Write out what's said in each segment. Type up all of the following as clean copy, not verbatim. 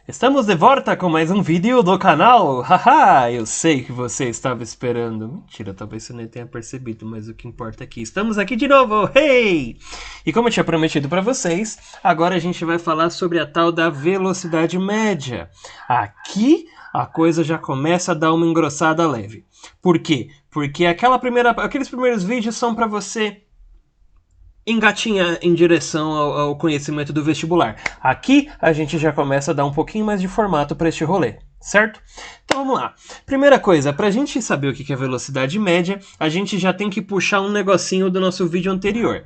Estamos de volta com mais um vídeo do canal. Haha, eu sei que você estava esperando. Mentira, talvez você nem tenha percebido, mas o que importa é que estamos aqui de novo. Hey! E como eu tinha prometido para vocês, agora a gente vai falar sobre a tal da velocidade média. Aqui a coisa já começa a dar uma engrossada leve. Por quê? Porque aqueles primeiros vídeos são para você engatinhar em direção ao conhecimento do vestibular. Aqui a gente já começa a dar um pouquinho mais de formato para este rolê, certo? Então vamos lá. Primeira coisa, para a gente saber o que é velocidade média, a gente já tem que puxar um negocinho do nosso vídeo anterior.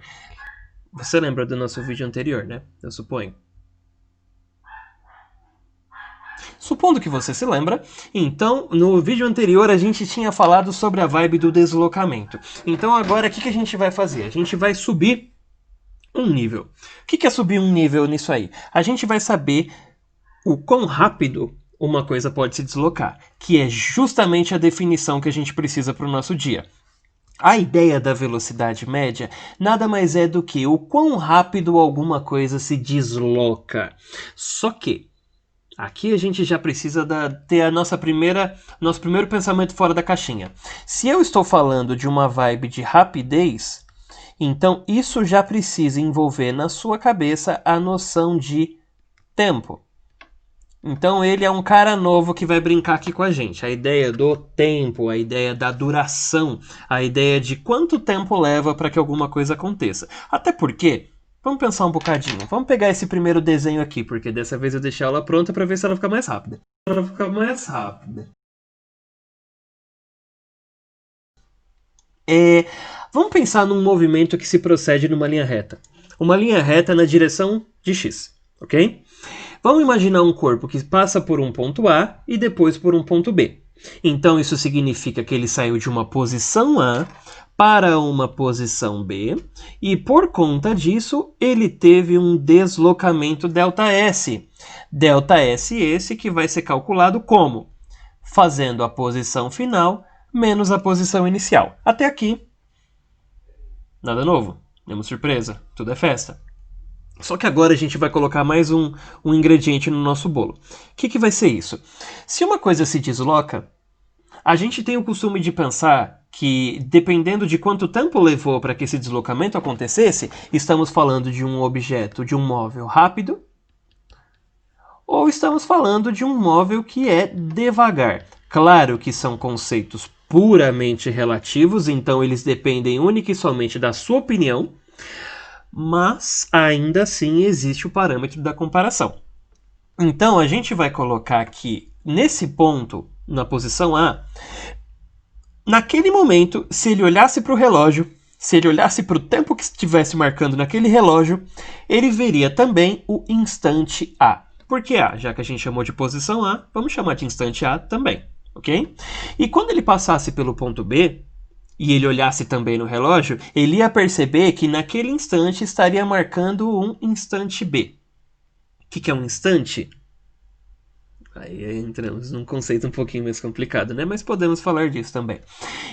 Você lembra do nosso vídeo anterior, né? Eu suponho. Supondo que você se lembra, então no vídeo anterior a gente tinha falado sobre a vibe do deslocamento. Então agora o que a gente vai fazer? A gente vai subir um nível. O que é subir um nível nisso aí? A gente vai saber o quão rápido uma coisa pode se deslocar, que é justamente a definição que a gente precisa para o nosso dia. A ideia da velocidade média nada mais é do que o quão rápido alguma coisa se desloca. Só que aqui a gente já precisa ter nosso primeiro pensamento fora da caixinha. Se eu estou falando de uma vibe de rapidez, então isso já precisa envolver na sua cabeça a noção de tempo. Então ele é um cara novo que vai brincar aqui com a gente. A ideia do tempo, a ideia da duração, a ideia de quanto tempo leva para que alguma coisa aconteça. Até porque... Vamos pensar um bocadinho. Vamos pegar esse primeiro desenho aqui, porque dessa vez eu deixei ela pronta para ver se ela fica mais rápida. Ela fica mais rápida. Vamos pensar num movimento que se procede numa linha reta. Uma linha reta na direção de x, ok? Vamos imaginar um corpo que passa por um ponto A e depois por um ponto B. Então isso significa que ele saiu de uma posição A para uma posição B, e por conta disso, ele teve um deslocamento ΔS. ΔS esse que vai ser calculado como? Fazendo a posição final menos a posição inicial. Até aqui, nada novo, nenhuma surpresa, tudo é festa. Só que agora a gente vai colocar mais um ingrediente no nosso bolo. O que vai ser isso? Se uma coisa se desloca, a gente tem o costume de pensar que, dependendo de quanto tempo levou para que esse deslocamento acontecesse, estamos falando de um objeto, de um móvel rápido, ou estamos falando de um móvel que é devagar. Claro que são conceitos puramente relativos, então eles dependem única e somente da sua opinião, mas ainda assim existe o parâmetro da comparação. Então a gente vai colocar aqui, nesse ponto, na posição A, naquele momento, se ele olhasse para o relógio, se ele olhasse para o tempo que estivesse marcando naquele relógio, ele veria também o instante A. Por que A? Já que a gente chamou de posição A, vamos chamar de instante A também, ok? E quando ele passasse pelo ponto B, e ele olhasse também no relógio, ele ia perceber que naquele instante estaria marcando um instante B. O que é um instante? Aí entramos num conceito um pouquinho mais complicado, né? Mas podemos falar disso também.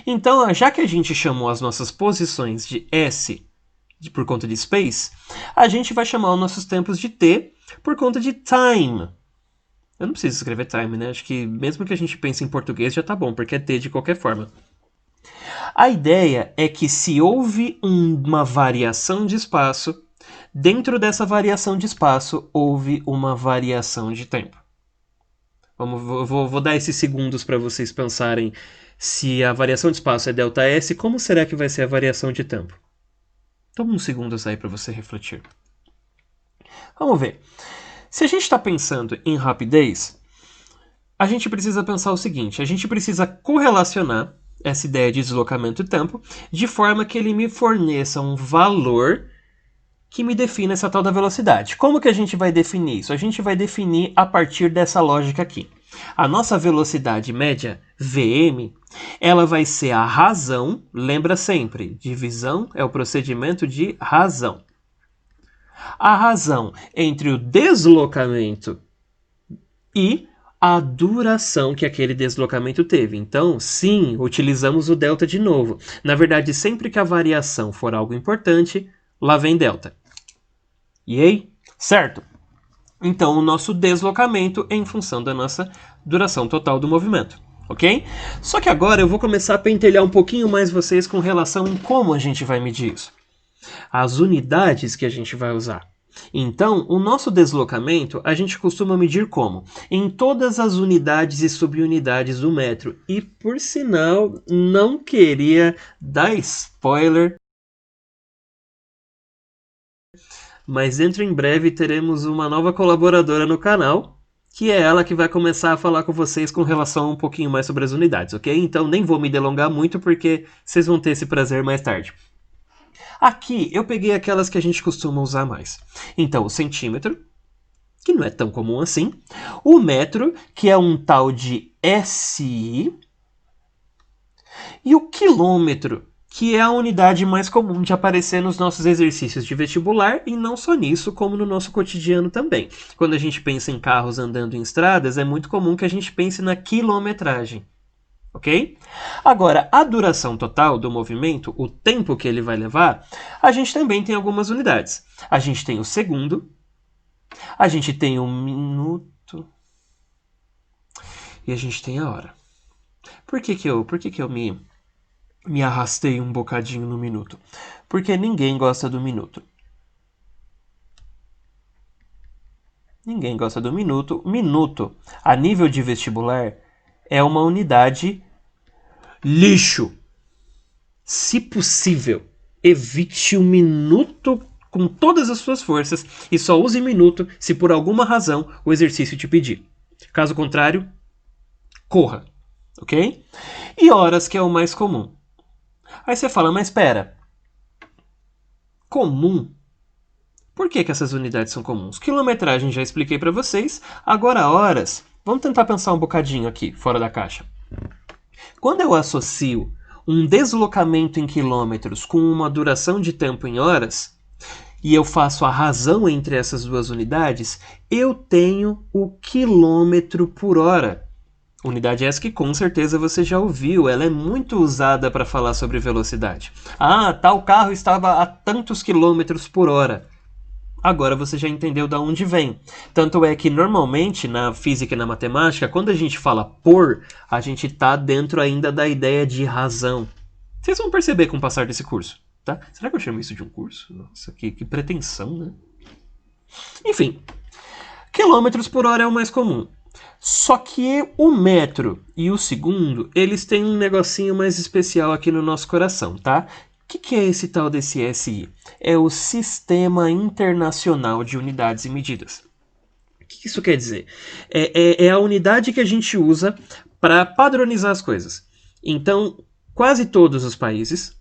Então, já que a gente chamou as nossas posições de S por conta de space, a gente vai chamar os nossos tempos de T por conta de time. Eu não preciso escrever time, né? Acho que mesmo que a gente pense em português já tá bom, porque é T de qualquer forma. A ideia é que se houve uma variação de espaço, dentro dessa variação de espaço houve uma variação de tempo. Vou dar esses segundos para vocês pensarem se a variação de espaço é ΔS, como será que vai ser a variação de tempo? Toma uns segundos aí para você refletir. Vamos ver. Se a gente está pensando em rapidez, a gente precisa pensar o seguinte, a gente precisa correlacionar essa ideia de deslocamento e tempo de forma que ele me forneça um valor que me defina essa tal da velocidade. Como que a gente vai definir isso? A gente vai definir a partir dessa lógica aqui. A nossa velocidade média, Vm, ela vai ser a razão, lembra sempre, divisão é o procedimento de razão. A razão entre o deslocamento e a duração que aquele deslocamento teve. Então, sim, utilizamos o delta de novo. Na verdade, sempre que a variação for algo importante, lá vem delta. E aí? Certo? Então, o nosso deslocamento é em função da nossa duração total do movimento, ok? Só que agora eu vou começar a pentelhar um pouquinho mais vocês com relação em como a gente vai medir isso. As unidades que a gente vai usar. Então, o nosso deslocamento a gente costuma medir como? Em todas as unidades e subunidades do metro. E, por sinal, não queria dar spoiler, mas dentro em breve teremos uma nova colaboradora no canal, que é ela que vai começar a falar com vocês com relação um pouquinho mais sobre as unidades, ok? Então nem vou me delongar muito porque vocês vão ter esse prazer mais tarde. Aqui eu peguei aquelas que a gente costuma usar mais. Então o centímetro, que não é tão comum assim, o metro, que é um tal de SI, e o quilômetro, que é a unidade mais comum de aparecer nos nossos exercícios de vestibular, e não só nisso, como no nosso cotidiano também. Quando a gente pensa em carros andando em estradas, é muito comum que a gente pense na quilometragem. Ok? Agora, a duração total do movimento, o tempo que ele vai levar, a gente também tem algumas unidades. A gente tem o segundo, a gente tem o minuto e a gente tem a hora. Por que que eu me arrastei um bocadinho no minuto? Porque ninguém gosta do minuto. Ninguém gosta do minuto. Minuto, a nível de vestibular, é uma unidade lixo. Se possível, evite o minuto com todas as suas forças e só use minuto se por alguma razão o exercício te pedir. Caso contrário, corra, ok? E horas, que é o mais comum. Aí você fala, mas espera, comum? Por que essas unidades são comuns? Quilometragem já expliquei para vocês, agora horas. Vamos tentar pensar um bocadinho aqui, fora da caixa. Quando eu associo um deslocamento em quilômetros com uma duração de tempo em horas, e eu faço a razão entre essas duas unidades, eu tenho o quilômetro por hora. Unidade essa que com certeza você já ouviu, ela é muito usada para falar sobre velocidade. Ah, tal carro estava a tantos quilômetros por hora. Agora você já entendeu de onde vem. Tanto é que normalmente na física e na matemática, quando a gente fala por, a gente está dentro ainda da ideia de razão. Vocês vão perceber com o passar desse curso, tá? Será que eu chamo isso de um curso? Nossa, que pretensão, né? Enfim, quilômetros por hora é o mais comum. Só que o metro e o segundo, eles têm um negocinho mais especial aqui no nosso coração, tá? O que é esse tal desse SI? É o Sistema Internacional de Unidades e Medidas. O que isso quer dizer? É a unidade que a gente usa para padronizar as coisas. Então, quase todos os países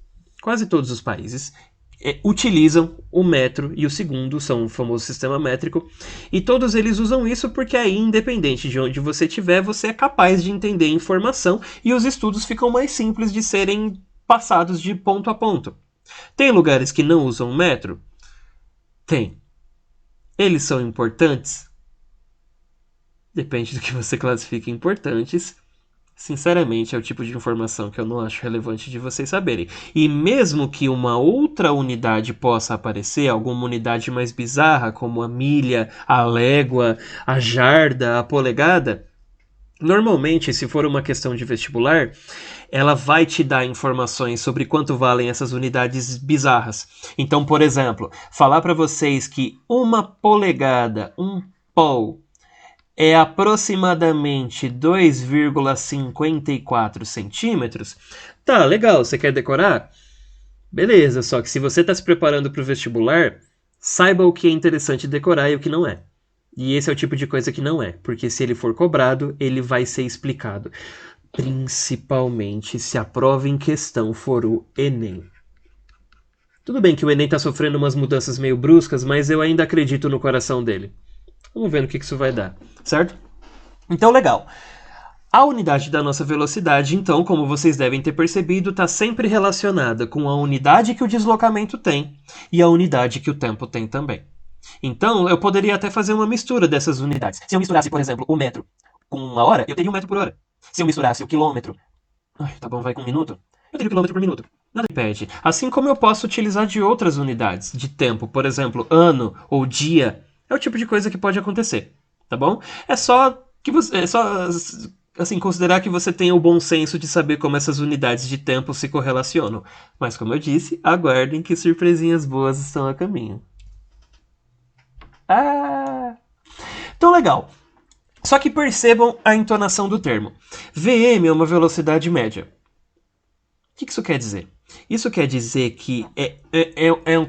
utilizam o metro e o segundo, são o famoso sistema métrico, e todos eles usam isso porque aí, independente de onde você estiver, você é capaz de entender a informação e os estudos ficam mais simples de serem passados de ponto a ponto. Tem lugares que não usam metro? Tem. Eles são importantes? Depende do que você classifica importantes. Sinceramente, é o tipo de informação que eu não acho relevante de vocês saberem. E mesmo que uma outra unidade possa aparecer, alguma unidade mais bizarra, como a milha, a légua, a jarda, a polegada, normalmente, se for uma questão de vestibular, ela vai te dar informações sobre quanto valem essas unidades bizarras. Então, por exemplo, falar para vocês que uma polegada, um pol, é aproximadamente 2,54 centímetros. Tá, legal, você quer decorar? Beleza, só que se você está se preparando para o vestibular, saiba o que é interessante decorar e o que não é. E esse é o tipo de coisa que não é, porque se ele for cobrado, ele vai ser explicado. Principalmente se a prova em questão for o Enem. Tudo bem que o Enem está sofrendo umas mudanças meio bruscas, mas eu ainda acredito no coração dele. Vamos ver no que isso vai dar, certo? Então, legal. A unidade da nossa velocidade, então, como vocês devem ter percebido, está sempre relacionada com a unidade que o deslocamento tem e a unidade que o tempo tem também. Então, eu poderia até fazer uma mistura dessas unidades. Se eu misturasse, por exemplo, o metro com uma hora, eu teria um metro por hora. Se eu misturasse o quilômetro... tá bom, vai com um minuto. Eu teria um quilômetro por minuto. Nada impede. Assim como eu posso utilizar de outras unidades de tempo. Por exemplo, ano ou dia. É o tipo de coisa que pode acontecer, tá bom? É só que você, assim, considerar que você tenha o bom senso de saber como essas unidades de tempo se correlacionam. Mas como eu disse, aguardem que surpresinhas boas estão a caminho. Ah! Então legal. Só que percebam a entonação do termo. VM é uma velocidade média. O que isso quer dizer? Isso quer dizer que é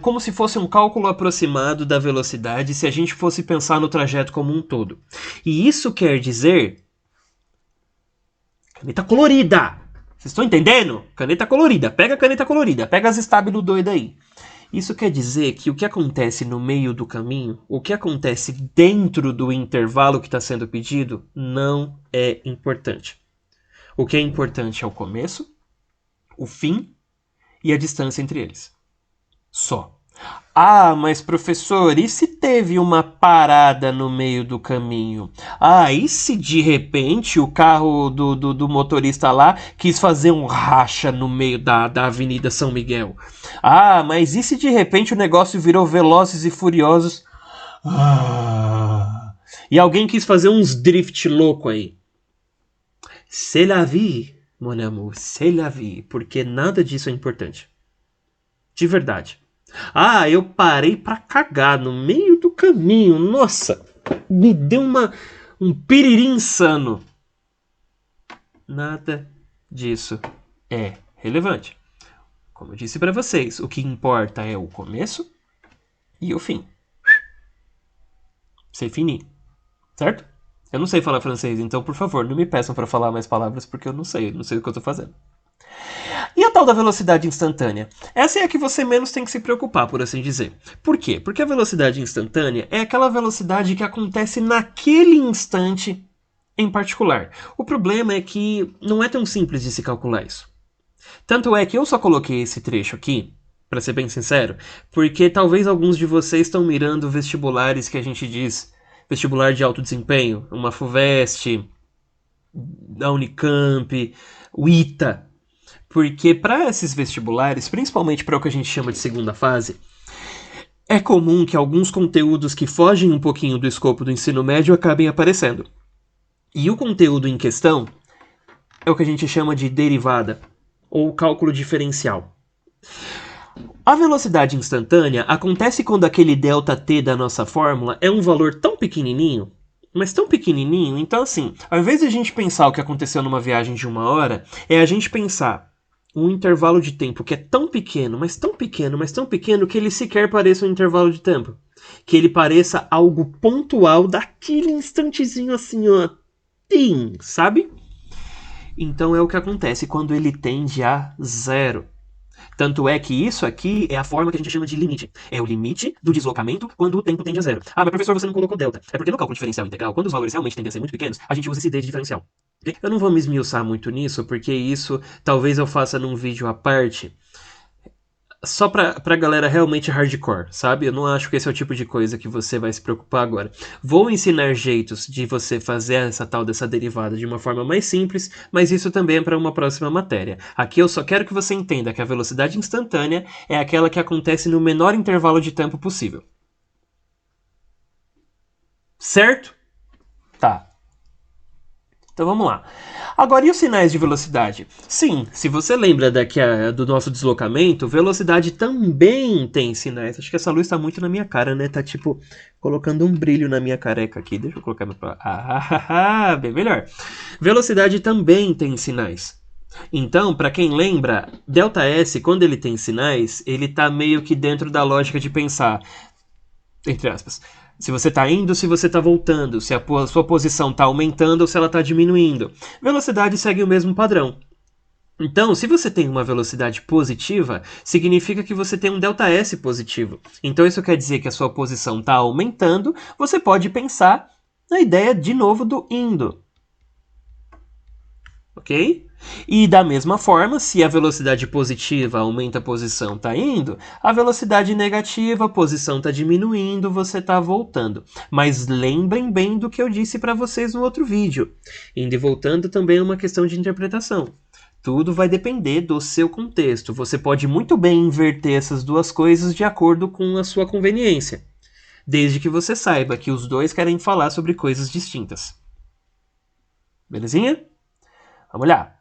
como se fosse um cálculo aproximado da velocidade se a gente fosse pensar no trajeto como um todo. E isso quer dizer... Caneta colorida! Vocês estão entendendo? Caneta colorida. Pega a caneta colorida. Pega as estábulo doido aí. Isso quer dizer que o que acontece no meio do caminho, o que acontece dentro do intervalo que está sendo pedido, não é importante. O que é importante é o começo, o fim e a distância entre eles. Só. Ah, mas professor, e se teve uma parada no meio do caminho? Ah, e se de repente o carro do motorista lá quis fazer um racha no meio da Avenida São Miguel? Ah, mas e se de repente o negócio virou Velozes e Furiosos? Ah, e alguém quis fazer uns drift louco aí? C'est la vie, mon amour, c'est la vie, porque nada disso é importante. De verdade. Ah, eu parei pra cagar no meio do caminho. Nossa, me deu um piriri insano. Nada disso é relevante. Como eu disse pra vocês, o que importa é o começo e o fim. C'est fini. Certo? Eu não sei falar francês, então por favor, não me peçam pra falar mais palavras porque eu não sei o que eu tô fazendo. E a tal da velocidade instantânea? Essa é a que você menos tem que se preocupar, por assim dizer. Por quê? Porque a velocidade instantânea é aquela velocidade que acontece naquele instante em particular. O problema é que não é tão simples de se calcular isso. Tanto é que eu só coloquei esse trecho aqui, para ser bem sincero, porque talvez alguns de vocês estão mirando vestibulares que a gente diz vestibular de alto desempenho, uma FUVEST, a Unicamp, o ITA. Porque para esses vestibulares, principalmente para o que a gente chama de segunda fase, é comum que alguns conteúdos que fogem um pouquinho do escopo do ensino médio acabem aparecendo. E o conteúdo em questão é o que a gente chama de derivada, ou cálculo diferencial. A velocidade instantânea acontece quando aquele ΔT da nossa fórmula é um valor tão pequenininho, mas tão pequenininho, então assim, ao invés de a gente pensar o que aconteceu numa viagem de 1 hora, é a gente pensar um intervalo de tempo que é tão pequeno, mas tão pequeno, mas tão pequeno que ele sequer pareça um intervalo de tempo. Que ele pareça algo pontual daquele instantezinho assim, ó. Tim, sabe? Então é o que acontece quando ele tende a zero. Tanto é que isso aqui é a forma que a gente chama de limite. É o limite do deslocamento quando o tempo tende a zero. Ah, mas professor, você não colocou delta. É porque no cálculo diferencial integral, quando os valores realmente tendem a ser muito pequenos, a gente usa esse d de diferencial. Eu não vou me esmiuçar muito nisso, porque isso talvez eu faça num vídeo à parte, só pra galera realmente hardcore, sabe? Eu não acho que esse é o tipo de coisa que você vai se preocupar agora. Vou ensinar jeitos de você fazer essa tal dessa derivada de uma forma mais simples, mas isso também é para uma próxima matéria. Aqui eu só quero que você entenda que a velocidade instantânea é aquela que acontece no menor intervalo de tempo possível. Certo? Tá. Então vamos lá. Agora, e os sinais de velocidade? Sim, se você lembra do nosso deslocamento, velocidade também tem sinais. Acho que essa luz está muito na minha cara, né? Tá tipo colocando um brilho na minha careca aqui. Deixa eu colocar meu... bem melhor. Velocidade também tem sinais. Então, para quem lembra, ΔS, quando ele tem sinais, ele tá meio que dentro da lógica de pensar, entre aspas, se você está indo, se você está voltando, se a sua posição está aumentando ou se ela está diminuindo. Velocidade segue o mesmo padrão. Então, se você tem uma velocidade positiva, significa que você tem um ΔS positivo. Então, isso quer dizer que a sua posição está aumentando. Você pode pensar na ideia, de novo, do indo. Ok? E da mesma forma, se a velocidade positiva aumenta a posição, está indo, a velocidade negativa, a posição está diminuindo, você está voltando. Mas lembrem bem do que eu disse para vocês no outro vídeo. Indo e voltando também é uma questão de interpretação. Tudo vai depender do seu contexto. Você pode muito bem inverter essas duas coisas de acordo com a sua conveniência. desde que você saiba que os dois querem falar sobre coisas distintas. Belezinha? Vamos lá.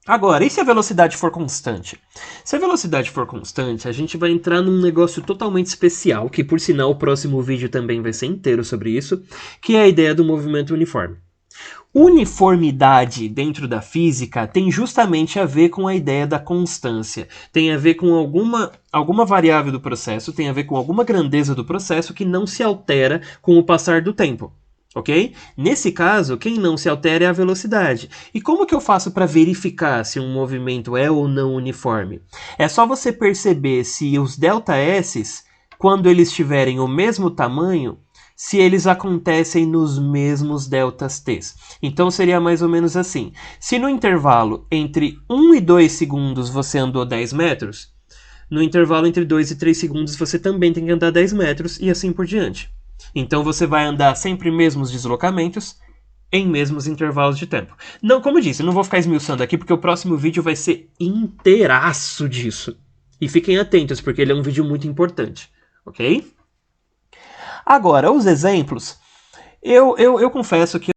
Agora, e se a velocidade for constante? Se a velocidade for constante, a gente vai entrar num negócio totalmente especial, que por sinal o próximo vídeo também vai ser inteiro sobre isso, que é a ideia do movimento uniforme. Uniformidade dentro da física tem justamente a ver com a ideia da constância. Tem a ver com alguma variável do processo, tem a ver com alguma grandeza do processo que não se altera com o passar do tempo. Ok? Nesse caso, quem não se altera é a velocidade. E como que eu faço para verificar se um movimento é ou não uniforme? É só você perceber se os ΔS, quando eles tiverem o mesmo tamanho, se eles acontecem nos mesmos ΔT. Então seria mais ou menos assim. Se no intervalo entre 1 e 2 segundos você andou 10 metros, no intervalo entre 2 e 3 segundos você também tem que andar 10 metros e assim por diante. Então você vai andar sempre mesmos deslocamentos em mesmos intervalos de tempo. Não, como eu disse, eu não vou ficar esmiuçando aqui porque o próximo vídeo vai ser inteiraço disso. E fiquem atentos porque ele é um vídeo muito importante, ok? Agora, os exemplos, eu confesso que